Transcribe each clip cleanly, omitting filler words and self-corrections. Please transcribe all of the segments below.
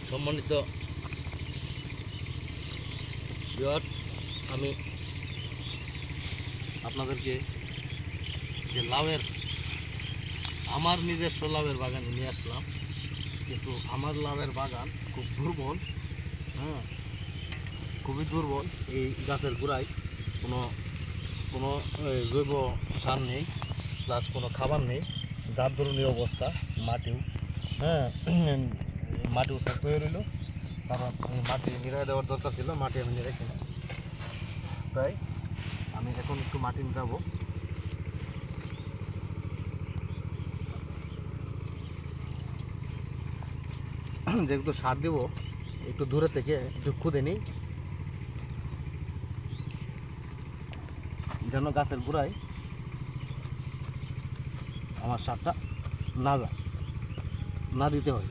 সম্মানিত ভিউয়ার্স, আমি আপনাদেরকে যে আমার নিজস্ব লাভের বাগানে নিয়ে আসলাম, কিন্তু আমার লাভের বাগান খুব দুর্বল। হ্যাঁ, খুবই দুর্বল। এই গাছের গোড়ায় কোনো কোনো জৈব সার নেই, প্লাস কোনো খাবার নেই, যার ধরনের অবস্থা। মাটিও মাটিও শক্ত হয়ে রইল, কারণ মাটি নিড়াই দেওয়ার দরকার ছিল, মাটি আমি নিড়াইছি না। তাই আমি এখন একটু মাটি নিড়াবো। যেহেতু সার দেব, একটু দূরে থেকে একটু খুদে নিই, যেন গাছের গোড়ায় আমার সারটা না দিতে হয়।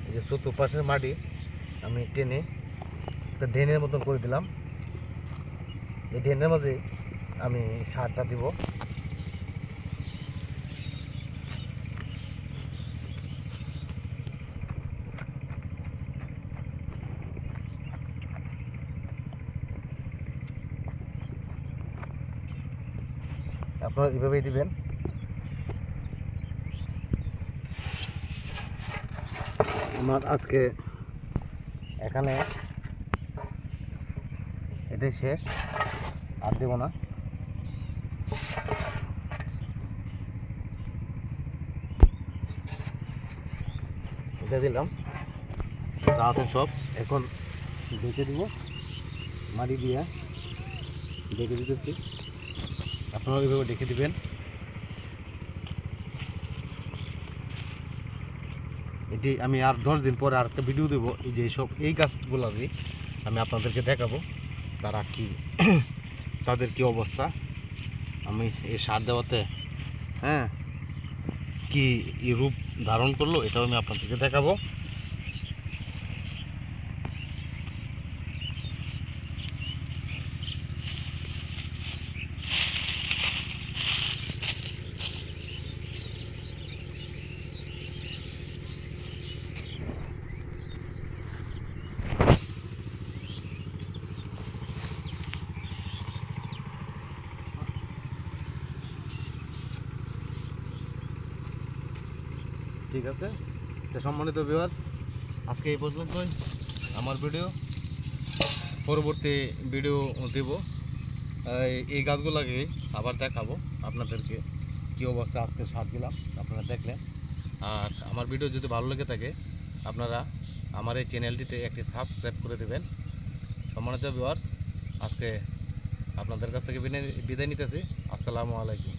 এই যে চতুর্পাশের মাটি আমি টেনে একটা ড্রেনের মতন করে দিলাম। এই ড্রেনের মধ্যে আমি সারটা দিব। আপনারা এভাবেই দিবেন। আমার আজকে এখানে এটাই শেষ, আর দেব না। এটা দিলাম, যা আছে সব এখন ঢেকে দিব, মাটি দিয়ে ঢেকে দিতেছি। আপনারা এইভাবে ঢেকে দিবেন। এটি আমি আর 10 দিন পরে আর একটা ভিডিও দেবো, এই যে এই গাছগুলোরই আমি আপনাদেরকে দেখাবো তারা কি তাদের কি অবস্থা। আমি এই সার দেওয়াতে কি রূপ ধারণ করলো, এটাও আমি আপনাদেরকে দেখাবো। ঠিক আছে, তো সম্মানিত ভিউয়ার্স, আজকে এই পর্যন্তই আমার ভিডিও। পরবর্তী ভিডিও দেব, এই গাছগুলোকে আবার দেখাবো আপনাদেরকে কী অবস্থা আজকে সার দিলাম, আপনারা দেখলেন। আর আমার ভিডিও যদি ভালো লেগে থাকে, আপনারা আমার এই চ্যানেলটিতে একটি সাবস্ক্রাইব করে দেবেন। সম্মানিত ভিউয়ার্স, আজকে আপনাদের কাছ থেকে বিদায় নিতেছি। আসসালামু আলাইকুম।